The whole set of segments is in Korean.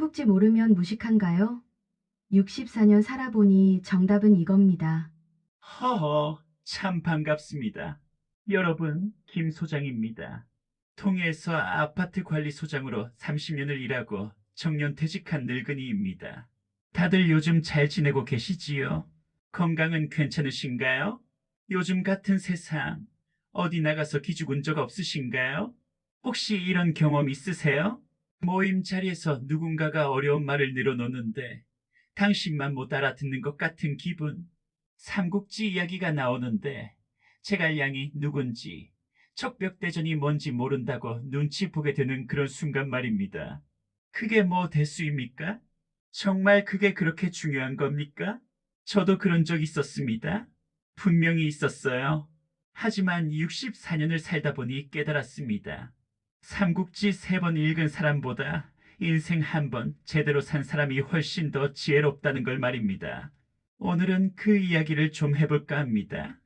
삼국지 모르면 무식한가요? 64년 살아보니 정답은 이겁니다. 허허, 참 반갑습니다. 여러분, 김 소장입니다. 통해에서 아파트 관리소장으로 30년을 일하고 정년퇴직한 늙은이입니다. 다들 요즘 잘 지내고 계시지요? 건강은 괜찮으신가요? 요즘 같은 세상, 어디 나가서 기죽은 적 없으신가요? 혹시 이런 경험 있으세요? 모임 자리에서 누군가가 어려운 말을 늘어놓는데 당신만 못 알아듣는 것 같은 기분. 삼국지 이야기가 나오는데 제갈량이 누군지 척벽대전이 뭔지 모른다고 눈치 보게 되는 그런 순간 말입니다. 그게 뭐 대수입니까? 정말 그게 그렇게 중요한 겁니까? 저도 그런 적 있었습니다. 분명히 있었어요. 하지만 64년을 살다 보니 깨달았습니다. 삼국지 3번 읽은 사람보다 인생 한 번 제대로 산 사람이 훨씬 더 지혜롭다는 걸 말입니다. 오늘은 그 이야기를 좀 해볼까 합니다.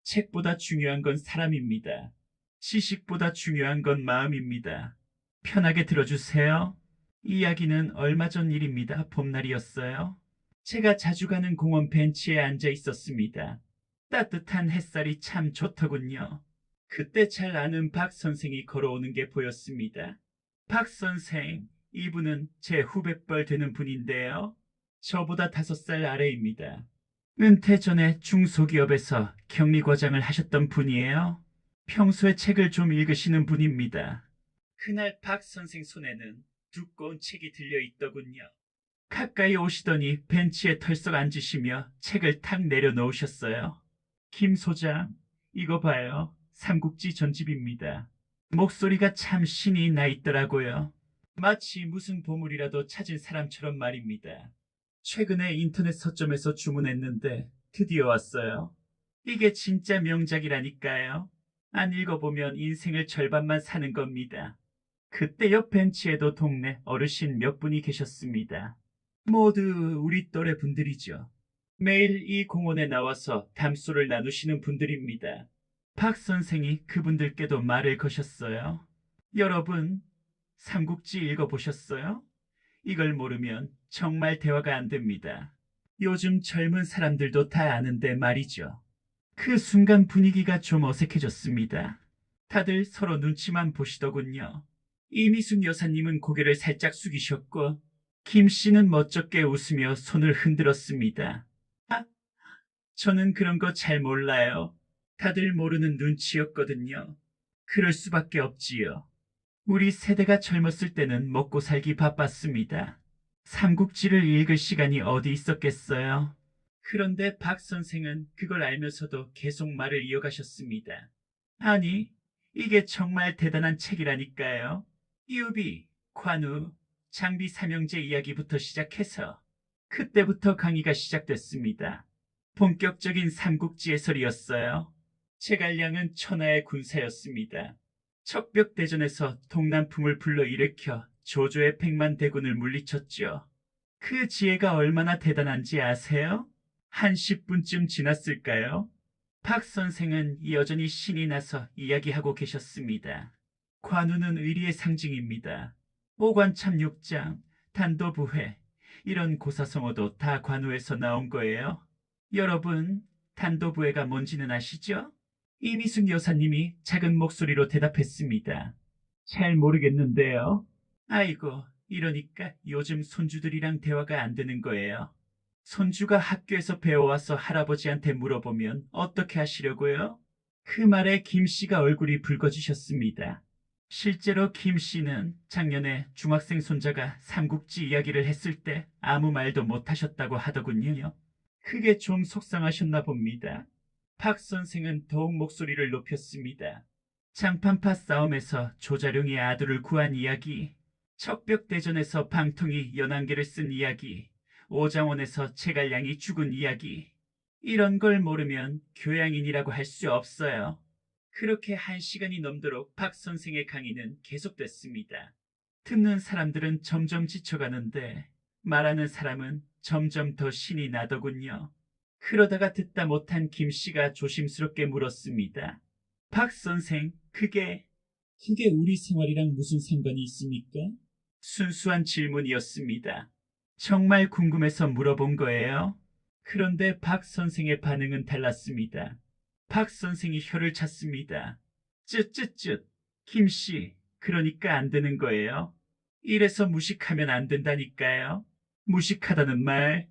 책보다 중요한 건 사람입니다. 지식보다 중요한 건 마음입니다. 편하게 들어주세요. 이야기는 얼마 전 일입니다. 봄날이었어요. 제가 자주 가는 공원 벤치에 앉아 있었습니다. 따뜻한 햇살이 참 좋더군요. 그때 잘 아는 박 선생이 걸어오는 게 보였습니다. 박 선생, 이분은 제 후배뻘 되는 분인데요. 저보다 5살 아래입니다. 은퇴 전에 중소기업에서 격리과장을 하셨던 분이에요. 평소에 책을 좀 읽으시는 분입니다. 그날 박 선생 손에는 두꺼운 책이 들려 있더군요. 가까이 오시더니 벤치에 털썩 앉으시며 책을 탁 내려놓으셨어요. 김 소장, 이거 봐요. 삼국지 전집입니다. 목소리가 참 신이 나 있더라고요. 마치 무슨 보물이라도 찾은 사람처럼 말입니다. 최근에 인터넷 서점에서 주문했는데 드디어 왔어요. 이게 진짜 명작이라니까요. 안 읽어보면 인생을 절반만 사는 겁니다. 그때 옆 벤치에도 동네 어르신 몇 분이 계셨습니다. 모두 우리 또래 분들이죠. 매일 이 공원에 나와서 담소를 나누시는 분들입니다. 박 선생이 그분들께도 말을 거셨어요. 여러분, 삼국지 읽어보셨어요? 이걸 모르면 정말 대화가 안 됩니다. 요즘 젊은 사람들도 다 아는데 말이죠. 그 순간 분위기가 좀 어색해졌습니다. 다들 서로 눈치만 보시더군요. 이미숙 여사님은 고개를 살짝 숙이셨고 김 씨는 멋쩍게 웃으며 손을 흔들었습니다. 아, 저는 그런 거 잘 몰라요. 다들 모르는 눈치였거든요. 그럴 수밖에 없지요. 우리 세대가 젊었을 때는 먹고 살기 바빴습니다. 삼국지를 읽을 시간이 어디 있었겠어요. 그런데 박 선생은 그걸 알면서도 계속 말을 이어가셨습니다. 아니, 이게 정말 대단한 책이라니까요. 유비, 관우, 장비 삼형제 이야기부터 시작해서 그때부터 강의가 시작됐습니다. 본격적인 삼국지 해설이었어요. 제갈량은 천하의 군사였습니다. 척벽대전에서 동남풍을 불러일으켜 조조의 100만 대군을 물리쳤죠. 그 지혜가 얼마나 대단한지 아세요? 한 10분쯤 지났을까요? 박 선생은 여전히 신이 나서 이야기하고 계셨습니다. 관우는 의리의 상징입니다. 오관참육장, 단도부회, 이런 고사성어도 다 관우에서 나온 거예요. 여러분, 단도부회가 뭔지는 아시죠? 이미숙 여사님이 작은 목소리로 대답했습니다. 잘 모르겠는데요. 아이고, 이러니까 요즘 손주들이랑 대화가 안 되는 거예요. 손주가 학교에서 배워와서 할아버지한테 물어보면 어떻게 하시려고요? 그 말에 김 씨가 얼굴이 붉어지셨습니다. 실제로 김 씨는 작년에 중학생 손자가 삼국지 이야기를 했을 때 아무 말도 못 하셨다고 하더군요. 그게 좀 속상하셨나 봅니다. 박 선생은 더욱 목소리를 높였습니다. 장판파 싸움에서 조자룡이 아들을 구한 이야기, 척벽대전에서 방통이 연안개를 쓴 이야기, 오장원에서 제갈량이 죽은 이야기, 이런 걸 모르면 교양인이라고 할 수 없어요. 그렇게 1시간이 넘도록 박 선생의 강의는 계속됐습니다. 듣는 사람들은 점점 지쳐가는데 말하는 사람은 점점 더 신이 나더군요. 그러다가 듣다 못한 김 씨가 조심스럽게 물었습니다. 박 선생, 그게 우리 생활이랑 무슨 상관이 있습니까? 순수한 질문이었습니다. 정말 궁금해서 물어본 거예요. 그런데 박 선생의 반응은 달랐습니다. 박 선생이 혀를 찼습니다. 쯧쯧쯧. 김 씨, 그러니까 안 되는 거예요. 이래서 무식하면 안 된다니까요. 무식하다는 말.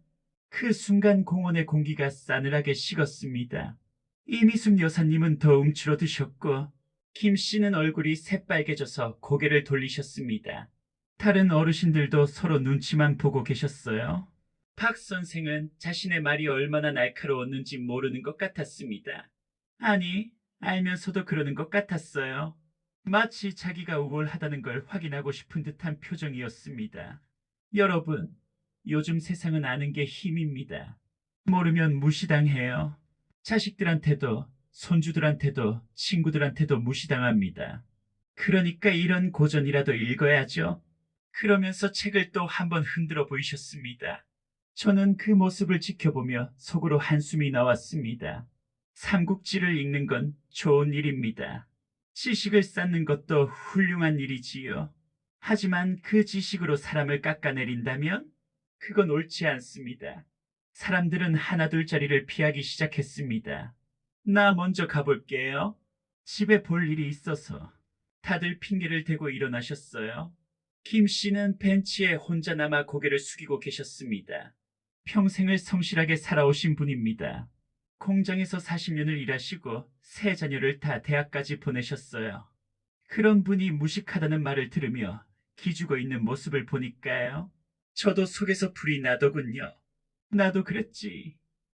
그 순간 공원의 공기가 싸늘하게 식었습니다. 이미숙 여사님은 더 움츠러드셨고 김 씨는 얼굴이 새빨개져서 고개를 돌리셨습니다. 다른 어르신들도 서로 눈치만 보고 계셨어요. 박 선생은 자신의 말이 얼마나 날카로웠는지 모르는 것 같았습니다. 아니, 알면서도 그러는 것 같았어요. 마치 자기가 우월하다는 걸 확인하고 싶은 듯한 표정이었습니다. 여러분, 요즘 세상은 아는 게 힘입니다. 모르면 무시당해요. 자식들한테도, 손주들한테도, 친구들한테도 무시당합니다. 그러니까 이런 고전이라도 읽어야죠. 그러면서 책을 또 한 번 흔들어 보이셨습니다. 저는 그 모습을 지켜보며 속으로 한숨이 나왔습니다. 삼국지를 읽는 건 좋은 일입니다. 지식을 쌓는 것도 훌륭한 일이지요. 하지만 그 지식으로 사람을 깎아내린다면 그건 옳지 않습니다. 사람들은 하나둘자리를 피하기 시작했습니다. 나 먼저 가볼게요. 집에 볼 일이 있어서 다들 핑계를 대고 일어나셨어요. 김 씨는 벤치에 혼자 남아 고개를 숙이고 계셨습니다. 평생을 성실하게 살아오신 분입니다. 공장에서 40년을 일하시고 세 자녀를 다 대학까지 보내셨어요. 그런 분이 무식하다는 말을 들으며 기죽어 있는 모습을 보니까요. 저도 속에서 불이 나더군요. 나도 그랬지.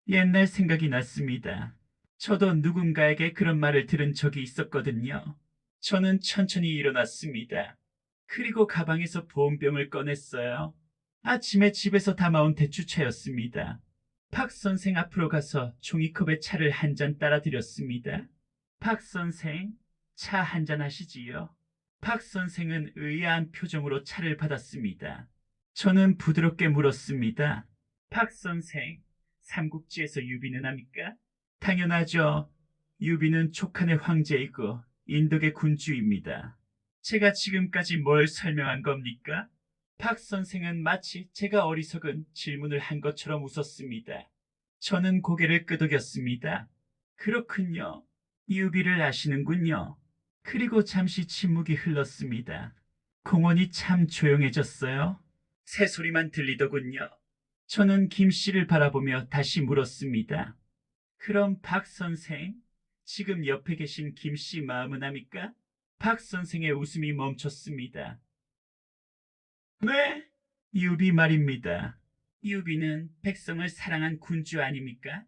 옛날 생각이 났습니다. 저도 누군가에게 그런 말을 들은 적이 있었거든요. 저는 천천히 일어났습니다. 그리고 가방에서 보온병을 꺼냈어요. 아침에 집에서 담아온 대추차였습니다. 박 선생 앞으로 가서 종이컵에 차를 한 잔 따라 드렸습니다. 박 선생, 차 한 잔 하시지요. 박 선생은 의아한 표정으로 차를 받았습니다. 저는 부드럽게 물었습니다. 박 선생, 삼국지에서 유비는 합니까? 당연하죠. 유비는 촉한의 황제이고 인덕의 군주입니다. 제가 지금까지 뭘 설명한 겁니까? 박 선생은 마치 제가 어리석은 질문을 한 것처럼 웃었습니다. 저는 고개를 끄덕였습니다. 그렇군요. 유비를 아시는군요. 그리고 잠시 침묵이 흘렀습니다. 공원이 참 조용해졌어요. 새소리만 들리더군요. 저는 김 씨를 바라보며 다시 물었습니다. 그럼 박 선생, 지금 옆에 계신 김 씨 마음은 압니까? 박 선생의 웃음이 멈췄습니다. 네? 유비 말입니다. 유비는 백성을 사랑한 군주 아닙니까?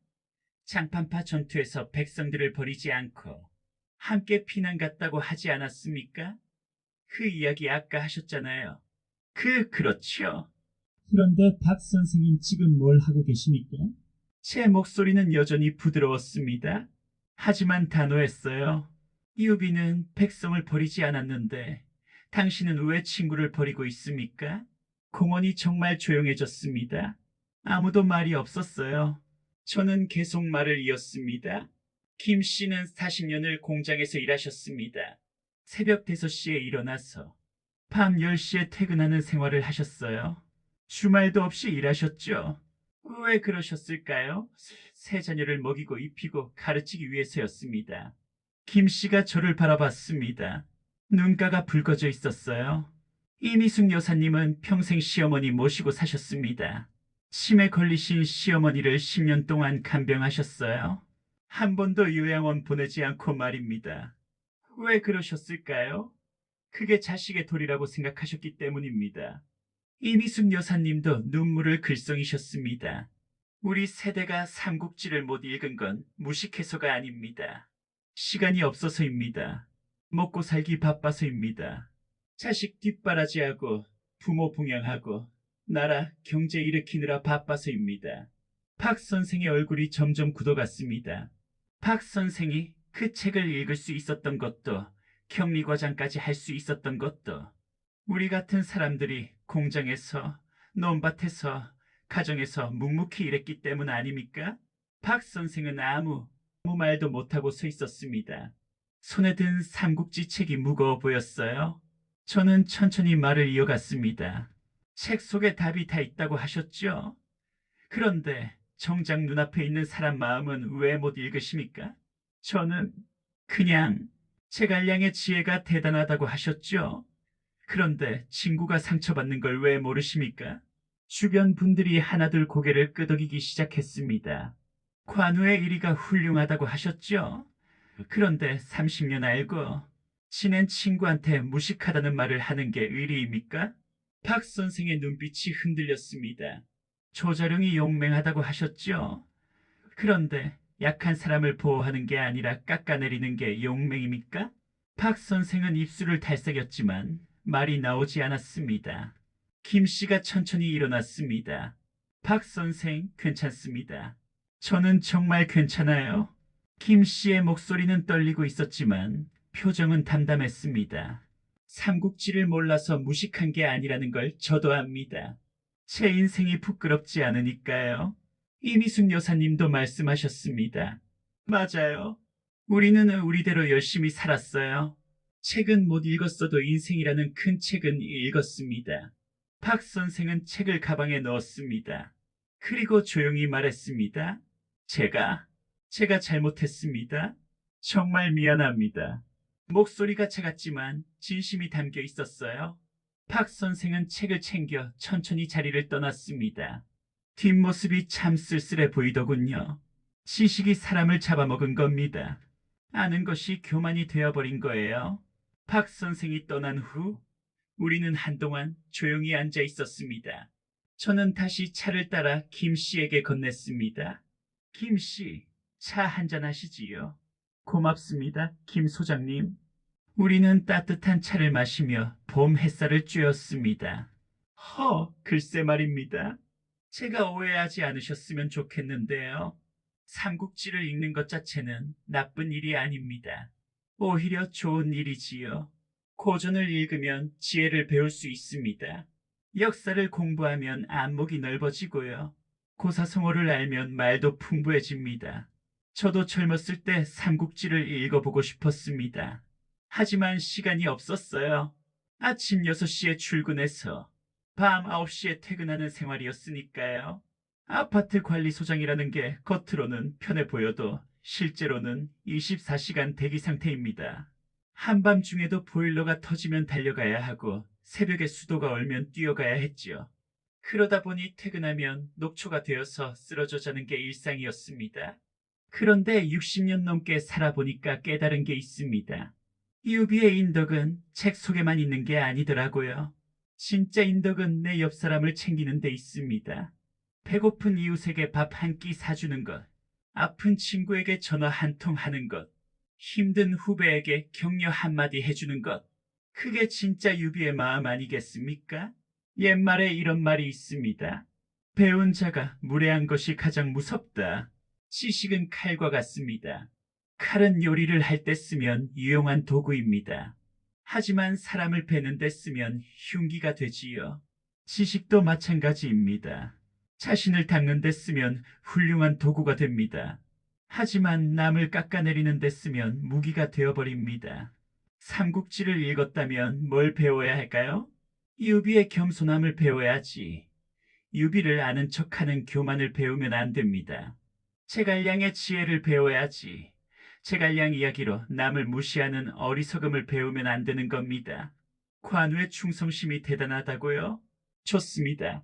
장판파 전투에서 백성들을 버리지 않고 함께 피난 갔다고 하지 않았습니까? 그 이야기 아까 하셨잖아요. 그렇죠. 그런데 박 선생님 지금 뭘 하고 계십니까? 제 목소리는 여전히 부드러웠습니다. 하지만 단호했어요. 유비는 백성을 버리지 않았는데 당신은 왜 친구를 버리고 있습니까? 공원이 정말 조용해졌습니다. 아무도 말이 없었어요. 저는 계속 말을 이었습니다. 김 씨는 40년을 공장에서 일하셨습니다. 새벽 5시에 일어나서 밤 10시에 퇴근하는 생활을 하셨어요. 주말도 없이 일하셨죠. 왜 그러셨을까요? 세 자녀를 먹이고 입히고 가르치기 위해서였습니다. 김 씨가 저를 바라봤습니다. 눈가가 붉어져 있었어요. 이미숙 여사님은 평생 시어머니 모시고 사셨습니다. 치매 걸리신 시어머니를 10년 동안 간병하셨어요. 한 번도 요양원 보내지 않고 말입니다. 왜 그러셨을까요? 그게 자식의 도리라고 생각하셨기 때문입니다. 이미숙 여사님도 눈물을 글썽이셨습니다. 우리 세대가 삼국지를 못 읽은 건 무식해서가 아닙니다. 시간이 없어서입니다. 먹고 살기 바빠서입니다. 자식 뒷바라지하고 부모 봉양하고 나라 경제 일으키느라 바빠서입니다. 박 선생의 얼굴이 점점 굳어갔습니다. 박 선생이 그 책을 읽을 수 있었던 것도 격리과장까지 할 수 있었던 것도 우리 같은 사람들이 공장에서, 논밭에서, 가정에서 묵묵히 일했기 때문 아닙니까? 박 선생은 아무 말도 못하고 서 있었습니다. 손에 든 삼국지 책이 무거워 보였어요. 저는 천천히 말을 이어갔습니다. 책 속에 답이 다 있다고 하셨죠? 그런데 정작 눈앞에 있는 사람 마음은 왜 못 읽으십니까? 저는 그냥 제갈량의 지혜가 대단하다고 하셨죠? 그런데 친구가 상처받는 걸 왜 모르십니까? 주변 분들이 하나둘 고개를 끄덕이기 시작했습니다. 관우의 일이가 훌륭하다고 하셨죠? 그런데 30년 알고 친한 친구한테 무식하다는 말을 하는 게 의리입니까? 박 선생의 눈빛이 흔들렸습니다. 조자룡이 용맹하다고 하셨죠? 그런데 약한 사람을 보호하는 게 아니라 깎아내리는 게 용맹입니까? 박 선생은 입술을 달싹였지만 말이 나오지 않았습니다. 김 씨가 천천히 일어났습니다. 박 선생, 괜찮습니다. 저는 정말 괜찮아요. 김 씨의 목소리는 떨리고 있었지만 표정은 담담했습니다. 삼국지를 몰라서 무식한 게 아니라는 걸 저도 압니다. 제 인생이 부끄럽지 않으니까요. 이미숙 여사님도 말씀하셨습니다. 맞아요. 우리는 우리대로 열심히 살았어요. 책은 못 읽었어도 인생이라는 큰 책은 읽었습니다. 박 선생은 책을 가방에 넣었습니다. 그리고 조용히 말했습니다. 제가 잘못했습니다. 정말 미안합니다. 목소리가 차갑지만 진심이 담겨 있었어요. 박 선생은 책을 챙겨 천천히 자리를 떠났습니다. 뒷모습이 참 쓸쓸해 보이더군요. 지식이 사람을 잡아먹은 겁니다. 아는 것이 교만이 되어버린 거예요. 박 선생이 떠난 후 우리는 한동안 조용히 앉아 있었습니다. 저는 다시 차를 따라 김 씨에게 건넸습니다. 김 씨, 차 한잔 하시지요. 고맙습니다, 김 소장님. 우리는 따뜻한 차를 마시며 봄 햇살을 쬐었습니다. 글쎄 말입니다. 제가 오해하지 않으셨으면 좋겠는데요. 삼국지를 읽는 것 자체는 나쁜 일이 아닙니다. 오히려 좋은 일이지요. 고전을 읽으면 지혜를 배울 수 있습니다. 역사를 공부하면 안목이 넓어지고요. 고사성어를 알면 말도 풍부해집니다. 저도 젊었을 때 삼국지를 읽어보고 싶었습니다. 하지만 시간이 없었어요. 아침 6시에 출근해서 밤 9시에 퇴근하는 생활이었으니까요. 아파트 관리소장이라는 게 겉으로는 편해 보여도 실제로는 24시간 대기 상태입니다. 한밤중에도 보일러가 터지면 달려가야 하고 새벽에 수도가 얼면 뛰어가야 했지요. 그러다 보니 퇴근하면 녹초가 되어서 쓰러져 자는 게 일상이었습니다. 그런데 60년 넘게 살아보니까 깨달은 게 있습니다. 유비의 인덕은 책 속에만 있는 게 아니더라고요. 진짜 인덕은 내 옆 사람을 챙기는 데 있습니다. 배고픈 이웃에게 밥 한 끼 사주는 것, 아픈 친구에게 전화 한 통 하는 것, 힘든 후배에게 격려 한마디 해주는 것. 그게 진짜 유비의 마음 아니겠습니까? 옛말에 이런 말이 있습니다. 배운 자가 무례한 것이 가장 무섭다. 지식은 칼과 같습니다. 칼은 요리를 할 때 쓰면 유용한 도구입니다. 하지만 사람을 베는 데 쓰면 흉기가 되지요. 지식도 마찬가지입니다. 자신을 닦는 데 쓰면 훌륭한 도구가 됩니다. 하지만 남을 깎아내리는 데 쓰면 무기가 되어버립니다. 삼국지를 읽었다면 뭘 배워야 할까요? 유비의 겸손함을 배워야지. 유비를 아는 척하는 교만을 배우면 안 됩니다. 제갈량의 지혜를 배워야지. 제갈량 이야기로 남을 무시하는 어리석음을 배우면 안 되는 겁니다. 관우의 충성심이 대단하다고요? 좋습니다.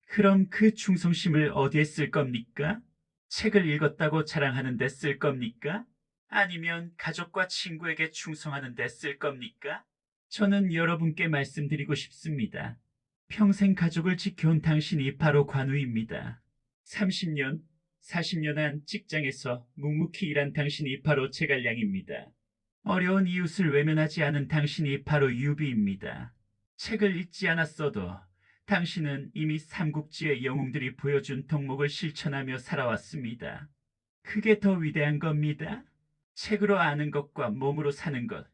그럼 그 충성심을 어디에 쓸 겁니까? 책을 읽었다고 자랑하는 데 쓸 겁니까? 아니면 가족과 친구에게 충성하는 데 쓸 겁니까? 저는 여러분께 말씀드리고 싶습니다. 평생 가족을 지켜온 당신이 바로 관우입니다. 30년, 40년 한 직장에서 묵묵히 일한 당신이 바로 제갈량입니다. 어려운 이웃을 외면하지 않은 당신이 바로 유비입니다. 책을 읽지 않았어도 당신은 이미 삼국지의 영웅들이 보여준 덕목을 실천하며 살아왔습니다. 그게 더 위대한 겁니다. 책으로 아는 것과 몸으로 사는 것,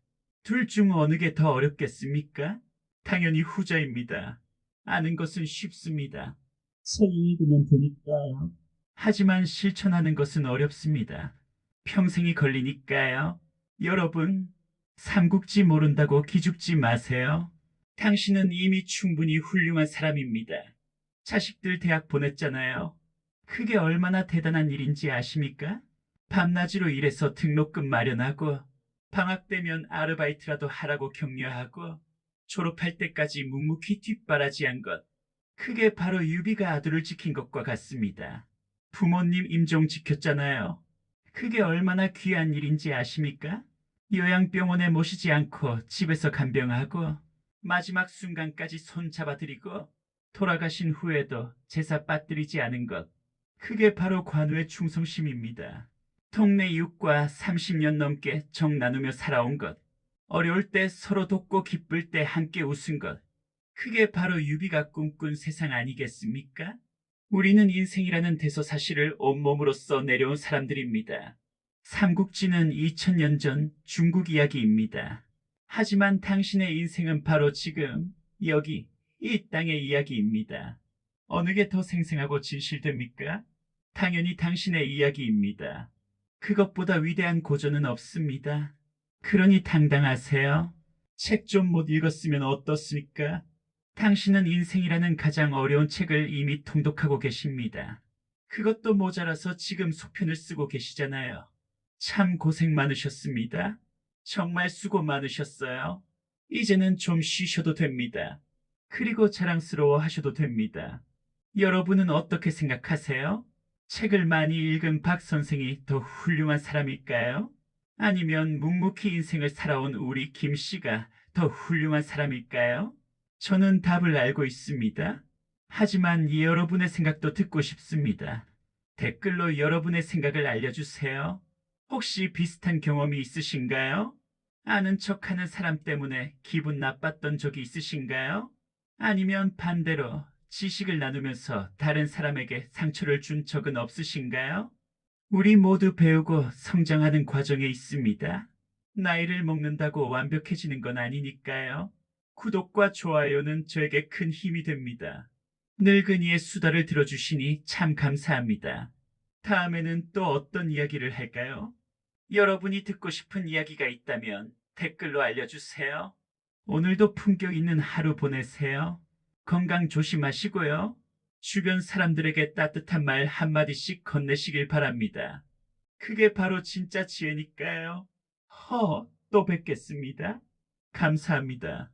둘 중 어느 게 더 어렵겠습니까? 당연히 후자입니다. 아는 것은 쉽습니다. 책 읽으면 되니까요. 하지만 실천하는 것은 어렵습니다. 평생이 걸리니까요. 여러분, 삼국지 모른다고 기죽지 마세요. 당신은 이미 충분히 훌륭한 사람입니다. 자식들 대학 보냈잖아요. 그게 얼마나 대단한 일인지 아십니까? 밤낮으로 일해서 등록금 마련하고 방학 되면 아르바이트라도 하라고 격려하고 졸업할 때까지 묵묵히 뒷바라지한 것. 그게 바로 유비가 아들을 지킨 것과 같습니다. 부모님 임종 지켰잖아요. 그게 얼마나 귀한 일인지 아십니까? 요양병원에 모시지 않고 집에서 간병하고 마지막 순간까지 손잡아드리고 돌아가신 후에도 제사 빠뜨리지 않은 것. 그게 바로 관우의 충성심입니다. 동네 이웃과 30년 넘게 정 나누며 살아온 것. 어려울 때 서로 돕고 기쁠 때 함께 웃은 것. 그게 바로 유비가 꿈꾼 세상 아니겠습니까? 우리는 인생이라는 대서사시를 온몸으로 써 내려온 사람들입니다. 삼국지는 2000년 전 중국 이야기입니다. 하지만 당신의 인생은 바로 지금, 여기, 이 땅의 이야기입니다. 어느 게 더 생생하고 진실됩니까? 당연히 당신의 이야기입니다. 그것보다 위대한 고전은 없습니다. 그러니 당당하세요. 책 좀 못 읽었으면 어떻습니까? 당신은 인생이라는 가장 어려운 책을 이미 통독하고 계십니다. 그것도 모자라서 지금 속편을 쓰고 계시잖아요. 참 고생 많으셨습니다. 정말 수고 많으셨어요. 이제는 좀 쉬셔도 됩니다. 그리고 자랑스러워 하셔도 됩니다. 여러분은 어떻게 생각하세요? 책을 많이 읽은 박 선생이 더 훌륭한 사람일까요? 아니면 묵묵히 인생을 살아온 우리 김 씨가 더 훌륭한 사람일까요? 저는 답을 알고 있습니다. 하지만 여러분의 생각도 듣고 싶습니다. 댓글로 여러분의 생각을 알려주세요. 혹시 비슷한 경험이 있으신가요? 아는 척하는 사람 때문에 기분 나빴던 적이 있으신가요? 아니면 반대로 지식을 나누면서 다른 사람에게 상처를 준 적은 없으신가요? 우리 모두 배우고 성장하는 과정에 있습니다. 나이를 먹는다고 완벽해지는 건 아니니까요. 구독과 좋아요는 저에게 큰 힘이 됩니다. 늙은이의 수다를 들어주시니 참 감사합니다. 다음에는 또 어떤 이야기를 할까요? 여러분이 듣고 싶은 이야기가 있다면 댓글로 알려주세요. 오늘도 품격 있는 하루 보내세요. 건강 조심하시고요. 주변 사람들에게 따뜻한 말 한마디씩 건네시길 바랍니다. 그게 바로 진짜 지혜니까요. 또 뵙겠습니다. 감사합니다.